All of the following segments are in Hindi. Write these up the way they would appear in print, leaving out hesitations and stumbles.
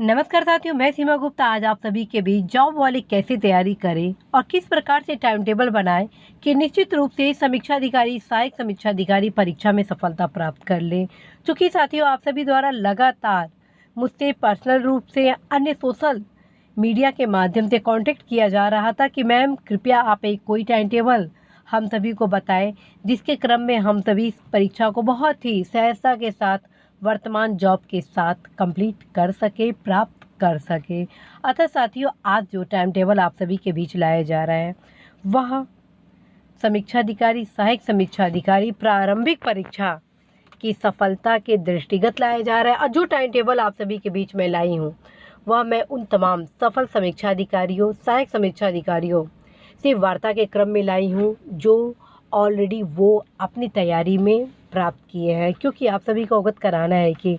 नमस्कार साथियों, मैं सीमा गुप्ता आज आप सभी के बीच जॉब वाले कैसे तैयारी करें और किस प्रकार से टाइम टेबल बनाएं कि निश्चित रूप से समीक्षा अधिकारी सहायक समीक्षा अधिकारी परीक्षा में सफलता प्राप्त कर लें। चूँकि साथियों आप सभी द्वारा लगातार मुझसे पर्सनल रूप से या अन्य सोशल मीडिया के माध्यम से कांटेक्ट किया जा रहा था कि मैम कृपया आप एक कोई टाइम टेबल हम सभी को बताएं जिसके क्रम में हम सभी इस परीक्षा को बहुत ही सहजता के साथ वर्तमान जॉब के साथ कंप्लीट कर सके, प्राप्त कर सके। अतः साथियों आज जो टाइम टेबल आप सभी के बीच लाया जा रहा है वह समीक्षा अधिकारी सहायक समीक्षा अधिकारी प्रारंभिक परीक्षा की सफलता के दृष्टिगत लाया जा रहा है। और जो टाइम टेबल आप सभी के बीच में लाई हूँ वह मैं उन तमाम सफल समीक्षा अधिकारियों सहायक समीक्षा अधिकारियों से वार्ता के क्रम में लाई हूँ जो ऑलरेडी वो अपनी तैयारी में प्राप्त किए हैं। क्योंकि आप सभी को अवगत कराना है कि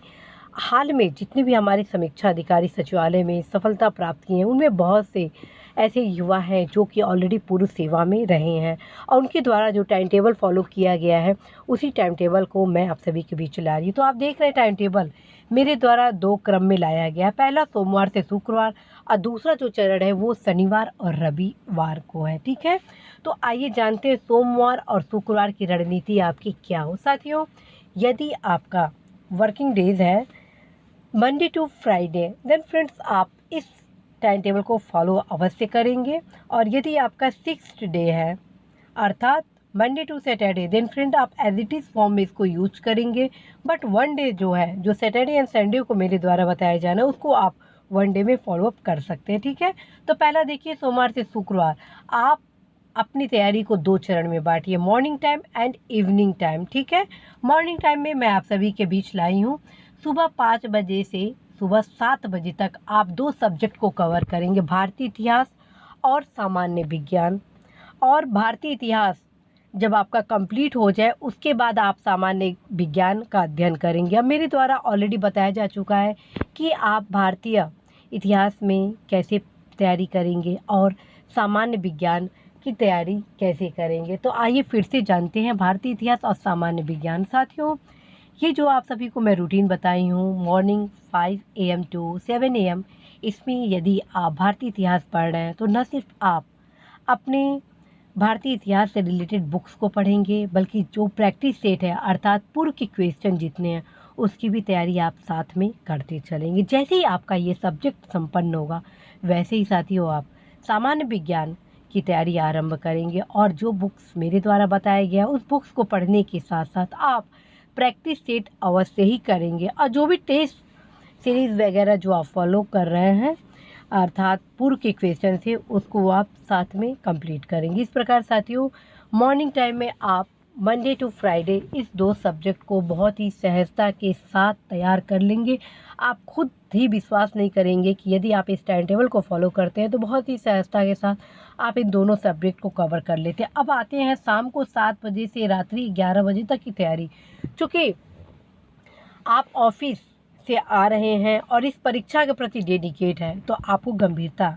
हाल में जितने भी हमारे समीक्षा अधिकारी सचिवालय में सफलता प्राप्त किए हैं उनमें बहुत से ऐसे युवा हैं जो कि ऑलरेडी पूर्व सेवा में रहे हैं और उनके द्वारा जो टाइम टेबल फॉलो किया गया है उसी टाइम टेबल को मैं आप सभी के बीच ला रही हूँ। तो आप देख रहे हैं टाइम टेबल मेरे द्वारा 2 क्रम में लाया गया है। पहला सोमवार से शुक्रवार और दूसरा जो चरण है वो शनिवार और रविवार को है। ठीक है, तो आइए जानते हैं सोमवार और शुक्रवार की रणनीति आपकी क्या हो। साथियों यदि आपका वर्किंग डेज है Monday to Friday then friends आप इस टाइम टेबल को फॉलो अवश्य करेंगे। और यदि आपका 6th डे है अर्थात Monday to Saturday then friend आप एज इट इज़ फॉर्म में इसको यूज करेंगे। बट 1 डे जो है जो सैटरडे एंड संडे को मेरे द्वारा बताया जाना है उसको आप 1 डे में फॉलो अप कर सकते हैं। ठीक है, तो पहला देखिए सोमवार से शुक्रवार आप अपनी तैयारी को 2 चरण में बांटिए, morning time and evening time. ठीक है, मॉर्निंग टाइम में मैं आप सभी के बीच लाई हूँ सुबह 5 बजे से सुबह 7 बजे तक आप 2 सब्जेक्ट को कवर करेंगे, भारतीय इतिहास और सामान्य विज्ञान। और भारतीय इतिहास जब आपका कंप्लीट हो जाए उसके बाद आप सामान्य विज्ञान का अध्ययन करेंगे। अब मेरे द्वारा ऑलरेडी बताया जा चुका है कि आप भारतीय इतिहास में कैसे तैयारी करेंगे और सामान्य विज्ञान की तैयारी कैसे करेंगे। तो आइए फिर से जानते हैं भारतीय इतिहास और सामान्य विज्ञान। साथियों ये जो आप सभी को मैं रूटीन बताई हूँ मॉर्निंग 5 AM टू 7 AM, इसमें यदि आप भारतीय इतिहास पढ़ रहे हैं तो न सिर्फ आप अपने भारतीय इतिहास से रिलेटेड बुक्स को पढ़ेंगे बल्कि जो प्रैक्टिस सेट है अर्थात पूर्व के क्वेश्चन जितने हैं उसकी भी तैयारी आप साथ में करते चलेंगे। जैसे ही आपका ये सब्जेक्ट संपन्न होगा वैसे ही साथियों आप सामान्य विज्ञान की तैयारी आरंभ करेंगे। और जो बुक्स मेरे द्वारा बताया गया उस बुक्स को पढ़ने के साथ साथ आप प्रैक्टिस सेट अवश्य ही करेंगे। और जो भी टेस्ट सीरीज़ वगैरह जो आप फॉलो कर रहे हैं अर्थात पूर्व के क्वेश्चन थे उसको आप साथ में कंप्लीट करेंगे। इस प्रकार साथियों मॉर्निंग टाइम में आप मंडे टू फ्राइडे इस 2 सब्जेक्ट को बहुत ही सहजता के साथ तैयार कर लेंगे। आप खुद ही विश्वास नहीं करेंगे कि यदि आप इस टाइम टेबल को फॉलो करते हैं तो बहुत ही सहजता के साथ आप इन दोनों सब्जेक्ट को कवर कर लेते हैं। अब आते हैं शाम को 7 बजे से रात्रि 11 बजे तक की तैयारी। चूँकि आप ऑफिस से आ रहे हैं और इस परीक्षा के प्रति डेडिकेट हैं तो आपको गंभीरता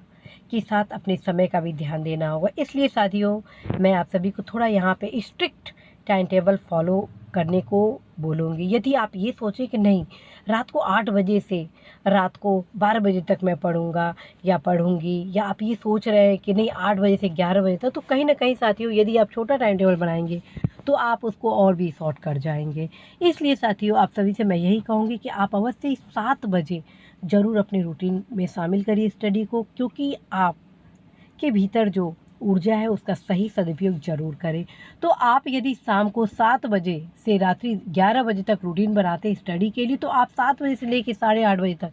के साथ अपने समय का भी ध्यान देना होगा। इसलिए साथियों मैं आप सभी को थोड़ा यहाँ पे स्ट्रिक्ट टाइम टेबल फॉलो करने को बोलूँगी। यदि आप ये सोचें कि नहीं रात को 8 बजे से रात को 12 बजे तक मैं पढ़ूँगा या पढ़ूँगी, या आप ये सोच रहे हैं कि नहीं 8 बजे से 11 बजे तक, तो कहीं ना कहीं साथियों यदि आप छोटा टाइम टेबल बनाएंगे तो आप उसको और भी शॉर्ट कर जाएंगे। इसलिए साथियों आप सभी से मैं यही कहूँगी कि आप अवश्य ही 7 बजे ज़रूर अपने रूटीन में शामिल करिए स्टडी को, क्योंकि आपके भीतर जो ऊर्जा है उसका सही सदुपयोग जरूर करें। तो आप यदि शाम को 7 बजे से रात्रि 11 बजे तक रूटीन बनाते हैं स्टडी के लिए तो आप 7 बजे से लेकर 8:30 बजे तक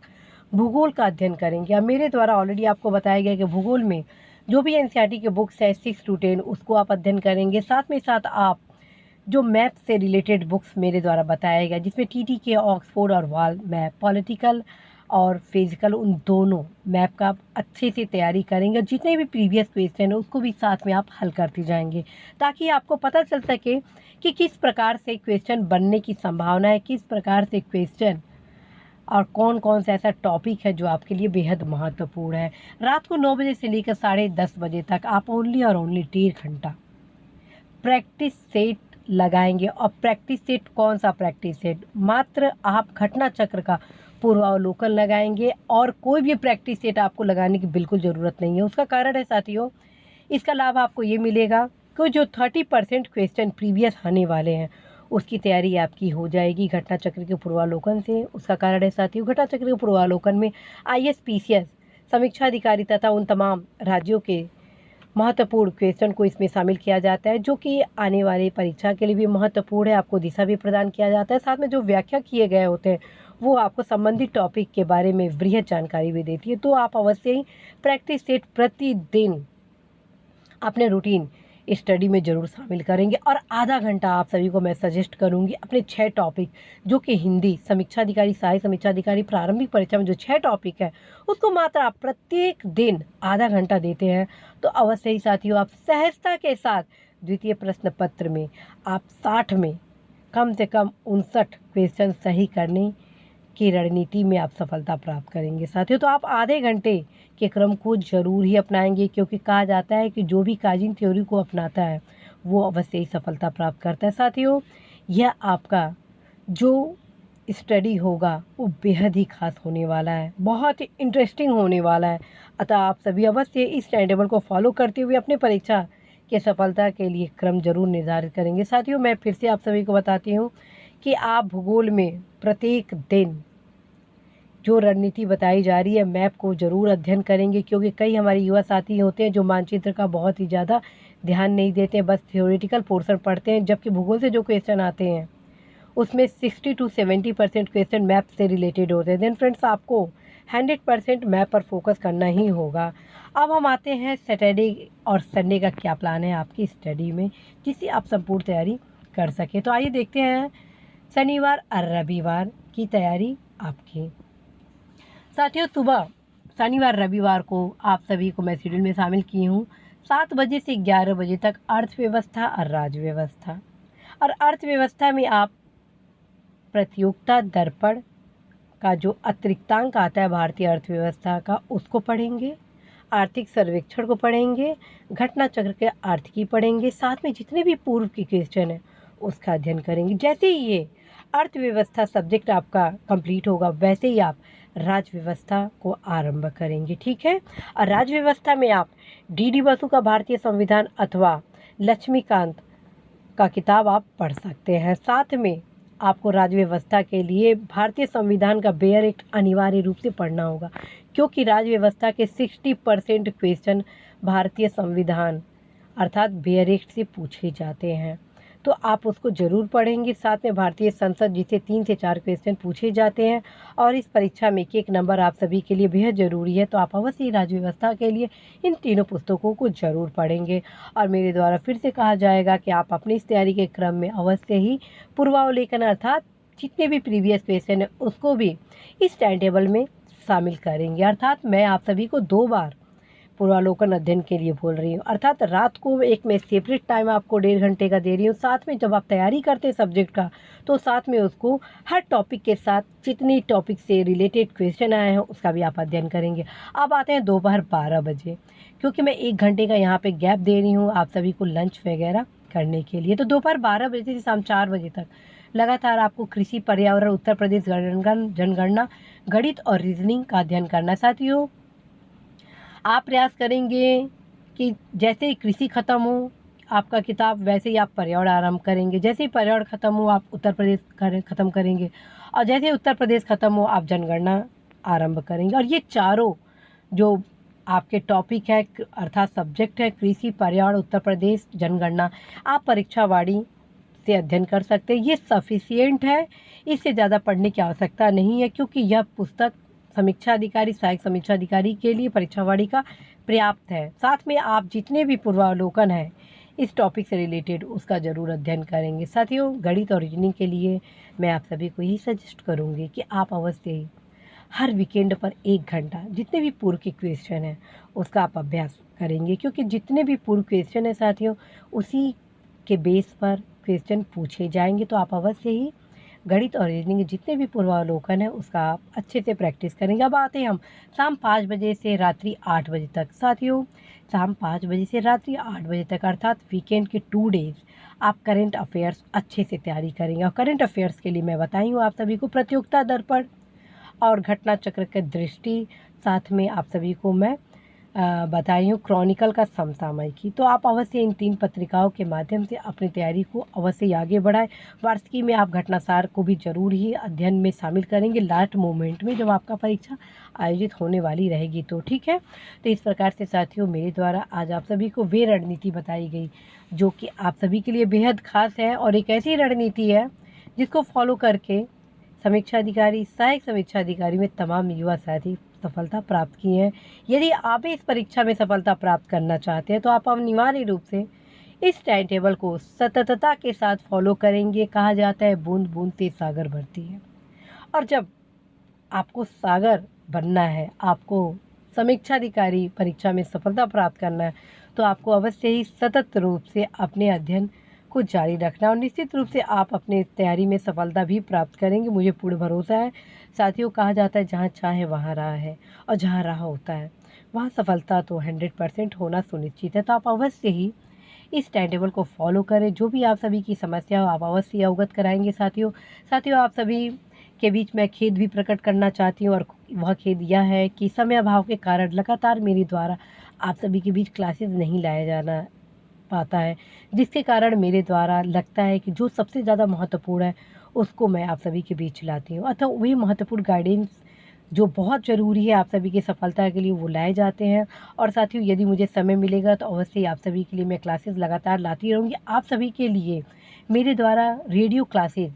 भूगोल का अध्ययन करेंगे। अब मेरे द्वारा ऑलरेडी आपको बताया गया कि भूगोल में जो भी एनसीईआरटी के बुक्स है 6 to 10 उसको आप अध्ययन करेंगे। साथ में साथ आप जो मैथ से रिलेटेड बुक्स मेरे द्वारा बताया गया जिसमें टीटी के ऑक्सफोर्ड और वाल मैप पॉलिटिकल और फिजिकल उन दोनों मैप का आप अच्छे से तैयारी करेंगे। जितने भी प्रीवियस क्वेश्चन है उसको भी साथ में आप हल करते जाएंगे ताकि आपको पता चल सके कि किस प्रकार से क्वेश्चन बनने की संभावना है, किस प्रकार से क्वेश्चन और कौन कौन सा ऐसा टॉपिक है जो आपके लिए बेहद महत्वपूर्ण है। रात को 9 बजे से लेकर 10:30 बजे तक आप ओनली और ओनली 1.5 घंटा प्रैक्टिस सेट लगाएंगे। और प्रैक्टिस सेट कौन सा प्रैक्टिस सेट, मात्र आप घटना चक्र का पूर्वावलोकन लगाएंगे और कोई भी प्रैक्टिस सेट आपको लगाने की बिल्कुल ज़रूरत नहीं है। उसका कारण है साथियों, इसका लाभ आपको ये मिलेगा कि जो 30% क्वेश्चन प्रीवियस आने वाले हैं उसकी तैयारी आपकी हो जाएगी घटना चक्र के पूर्वावलोकन से। उसका कारण है साथियों, घटना चक्र के पूर्वावलोकन में IAS PCS समीक्षा अधिकारी तथा उन तमाम राज्यों के महत्वपूर्ण क्वेश्चन को इसमें शामिल किया जाता है, जो कि आने वाली परीक्षा के लिए भी महत्वपूर्ण है। आपको दिशा भी प्रदान किया जाता है, साथ में जो व्याख्या किए गए होते हैं वो आपको संबंधित टॉपिक के बारे में वृहद जानकारी भी देती है। तो आप अवश्य ही प्रैक्टिस सेट प्रतिदिन अपने रूटीन स्टडी में ज़रूर शामिल करेंगे। और आधा घंटा आप सभी को मैं सजेस्ट करूंगी अपने 6 टॉपिक, जो कि हिंदी, समीक्षा अधिकारी, सहायक समीक्षा अधिकारी, प्रारंभिक परीक्षा में जो 6 टॉपिक है उसको मात्र आप प्रत्येक दिन आधा घंटा देते हैं तो अवश्य ही साथियों आप सहजता के साथ द्वितीय प्रश्न पत्र में आप 60 में कम से कम 59 क्वेश्चन सही करने की रणनीति में आप सफलता प्राप्त करेंगे साथियों। तो आप आधे घंटे के क्रम को जरूर ही अपनाएंगे, क्योंकि कहा जाता है कि जो भी काजिंग थ्योरी को अपनाता है वो अवश्य ही सफलता प्राप्त करता है साथियों। यह आपका जो स्टडी होगा वो बेहद ही खास होने वाला है, बहुत ही इंटरेस्टिंग होने वाला है। अतः आप सभी अवश्य इस टाइम टेबल को फॉलो करते हुए अपने परीक्षा के सफलता के लिए क्रम जरूर निर्धारित करेंगे साथियों। मैं फिर से आप सभी को बताती हूँ कि आप भूगोल में प्रत्येक दिन जो रणनीति बताई जा रही है मैप को जरूर अध्ययन करेंगे, क्योंकि कई हमारे युवा साथी होते हैं जो मानचित्र का बहुत ही ज़्यादा ध्यान नहीं देते हैं, बस थ्योरेटिकल पोर्शन पढ़ते हैं। जबकि भूगोल से जो क्वेश्चन आते हैं उसमें 60 to 70% क्वेश्चन मैप से रिलेटेड होते हैं। देन फ्रेंड्स आपको 100% मैप पर फोकस करना ही होगा। अब हम आते हैं सैटरडे और संडे का क्या प्लान है आपकी स्टडी में, जिससे आप संपूर्ण तैयारी कर सकें। तो आइए देखते हैं शनिवार और रविवार की तैयारी आपकी। साथियों सुबह शनिवार रविवार को आप सभी को मैं शेड्यूल में शामिल की हूँ 7 बजे से 11 बजे तक अर्थव्यवस्था और राजव्यवस्था। और अर्थव्यवस्था में आप प्रतियोगिता दर्पण का जो अतिरिक्तांक आता है भारतीय अर्थव्यवस्था का उसको पढ़ेंगे, आर्थिक सर्वेक्षण को पढ़ेंगे, घटना चक्र के आर्थिकी पढ़ेंगे, साथ में जितने भी पूर्व के क्वेश्चन हैं उसका अध्ययन करेंगे। जैसे ही ये अर्थव्यवस्था सब्जेक्ट आपका कंप्लीट होगा वैसे ही आप राजव्यवस्था को आरंभ करेंगे, ठीक है। और राजव्यवस्था में आप DD बसु का भारतीय संविधान अथवा लक्ष्मीकांत का किताब आप पढ़ सकते हैं। साथ में आपको राजव्यवस्था के लिए भारतीय संविधान का बेयर एक्ट अनिवार्य रूप से पढ़ना होगा, क्योंकि राजव्यवस्था के 60% क्वेश्चन भारतीय संविधान अर्थात बेयर एक्ट से पूछे जाते हैं, तो आप उसको जरूर पढ़ेंगे। साथ में भारतीय संसद जिसे 3 से 4 क्वेश्चन पूछे जाते हैं और इस परीक्षा में एक नंबर आप सभी के लिए बेहद ज़रूरी है, तो आप अवश्य राजव्यवस्था के लिए इन तीनों पुस्तकों को जरूर पढ़ेंगे। और मेरे द्वारा फिर से कहा जाएगा कि आप अपनी इस तैयारी के क्रम में अवश्य ही पूर्वावलोकन अर्थात जितने भी प्रीवियस क्वेश्चन है उसको भी इस टाइम टेबल में शामिल करेंगे। अर्थात मैं आप सभी को 2 बार पूर्वावलोकन अध्ययन के लिए बोल रही हूँ, अर्थात रात को एक मैं सेपरेट टाइम आपको 1.5 घंटे का दे रही हूँ। साथ में जब आप तैयारी करते हैं सब्जेक्ट का तो साथ में उसको हर टॉपिक के साथ जितनी टॉपिक से रिलेटेड क्वेश्चन आए हैं उसका भी आप अध्ययन करेंगे। अब आते हैं दोपहर 12 बजे, क्योंकि मैं 1 घंटे का यहाँ पे गैप दे रही हूँ आप सभी को लंच वगैरह करने के लिए। तो दोपहर 12 बजे से शाम 4 बजे तक लगातार आपको कृषि, पर्यावरण, उत्तर प्रदेश जनगणना, गणित और रीजनिंग का अध्ययन करना है। साथियों आप प्रयास करेंगे कि जैसे ही कृषि खत्म हो आपका किताब वैसे ही आप पर्यावरण आरंभ करेंगे, जैसे ही पर्यावरण खत्म हो आप उत्तर प्रदेश खत्म करेंगे, और जैसे ही उत्तर प्रदेश खत्म हो आप जनगणना आरंभ करेंगे। और ये चारों जो आपके टॉपिक है अर्थात सब्जेक्ट है कृषि, पर्यावरण, उत्तर प्रदेश, जनगणना, आप परीक्षावाणी से अध्ययन कर सकते हैं। ये सफिशिएंट है, इससे ज़्यादा पढ़ने की आवश्यकता नहीं है, क्योंकि यह पुस्तक समीक्षा अधिकारी, सहायक समीक्षा अधिकारी के लिए परीक्षावाणी का पर्याप्त है। साथ में आप जितने भी पूर्वावलोकन है इस टॉपिक से रिलेटेड उसका ज़रूर अध्ययन करेंगे। साथियों गणित और रीजनिंग के लिए मैं आप सभी को यही सजेस्ट करूँगी कि आप अवश्य ही हर वीकेंड पर 1 घंटा जितने भी पूर्व के क्वेश्चन हैं उसका आप अभ्यास करेंगे, क्योंकि जितने भी पूर्व क्वेश्चन हैं साथियों उसी के बेस पर क्वेश्चन पूछे जाएंगे। तो आप अवश्य ही गणित और रीजनिंग जितने भी पूर्वावलोकन है उसका आप अच्छे से प्रैक्टिस करेंगे। अब आते हैं हम शाम 5 बजे से रात्रि 8 बजे तक। साथियों शाम 5 बजे से रात्रि 8 बजे तक अर्थात वीकेंड के 2 डेज आप करंट अफेयर्स अच्छे से तैयारी करेंगे। और करंट अफेयर्स के लिए मैं बताई हूँ आप सभी को प्रतियोगिता दर्पण और घटना चक्र की दृष्टि, साथ में आप सभी को मैं बताई हूँ क्रॉनिकल का समसामयिकी। तो आप अवश्य इन 3 पत्रिकाओं के माध्यम से अपनी तैयारी को अवश्य ही आगे बढ़ाएं। वार्षिकी में आप घटनासार को भी जरूर ही अध्ययन में शामिल करेंगे लास्ट मोमेंट में, जब आपका परीक्षा आयोजित होने वाली रहेगी। तो ठीक है, तो इस प्रकार से साथियों मेरे द्वारा आज आप सभी को वे रणनीति बताई गई जो कि आप सभी के लिए बेहद खास है, और एक ऐसी रणनीति है जिसको फॉलो करके समीक्षा अधिकारी, सहायक समीक्षा अधिकारी में तमाम युवा साथी सफलता प्राप्त की है। यदि आप इस परीक्षा में सफलता प्राप्त करना चाहते हैं तो आप अनिवार्य रूप से इस टाइम टेबल को सततता के साथ फॉलो करेंगे। कहा जाता है बूंद बूंद से सागर भरती है, और जब आपको सागर बनना है, आपको समीक्षा अधिकारी परीक्षा में सफलता प्राप्त करना है, तो आपको अवश्य ही सतत रूप से अपने अध्ययन को जारी रखना, और निश्चित रूप से आप अपने तैयारी में सफलता भी प्राप्त करेंगे, मुझे पूर्ण भरोसा है। साथियों, कहा जाता है जहाँ चाहे वहाँ राह है, और जहाँ राह होता है वहाँ सफलता तो 100% होना सुनिश्चित है। तो आप अवश्य ही इस टाइम टेबल को फॉलो करें। जो भी आप सभी की समस्या हो आप अवश्य अवगत कराएंगे। साथियों आप सभी के बीच मैं खेद भी प्रकट करना चाहती हूँ, और वह खेद यह है कि समय अभाव के कारण लगातार मेरे द्वारा आप सभी के बीच क्लासेस नहीं लाया जाना पाता है, जिसके कारण मेरे द्वारा लगता है कि जो सबसे ज़्यादा महत्वपूर्ण है उसको मैं आप सभी के बीच लाती हूँ, अतः वही महत्वपूर्ण गाइडेंस जो बहुत ज़रूरी है आप सभी की सफलता के लिए वो लाए जाते हैं। और साथियों यदि मुझे समय मिलेगा तो अवश्य ही आप सभी के लिए मैं क्लासेस लगातार लाती रहूँगी। आप सभी के लिए मेरे द्वारा रेडियो क्लासेस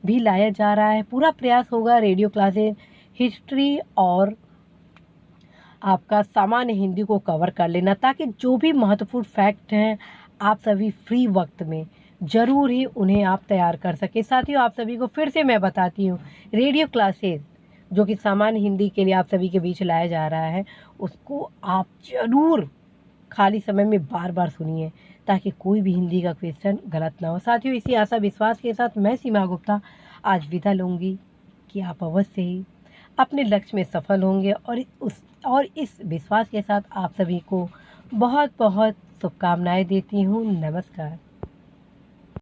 भी लाया जा रहा है। पूरा प्रयास होगा रेडियो क्लासेस हिस्ट्री और आपका सामान्य हिंदी को कवर कर लेना, ताकि जो भी महत्वपूर्ण फैक्ट हैं आप सभी फ्री वक्त में ज़रूर ही उन्हें आप तैयार कर सकें। साथियों आप सभी को फिर से मैं बताती हूँ, रेडियो क्लासेस जो कि सामान्य हिंदी के लिए आप सभी के बीच लाया जा रहा है, उसको आप ज़रूर खाली समय में बार बार सुनिए, ताकि कोई भी हिंदी का क्वेश्चन गलत ना हो। साथियों इसी आशा विश्वास के साथ मैं सीमा गुप्ता आज विदा लूँगी कि आप अवश्य ही अपने लक्ष्य में सफल होंगे, और इस विश्वास के साथ आप सभी को बहुत बहुत शुभकामनाएं देती हूँ। नमस्कार।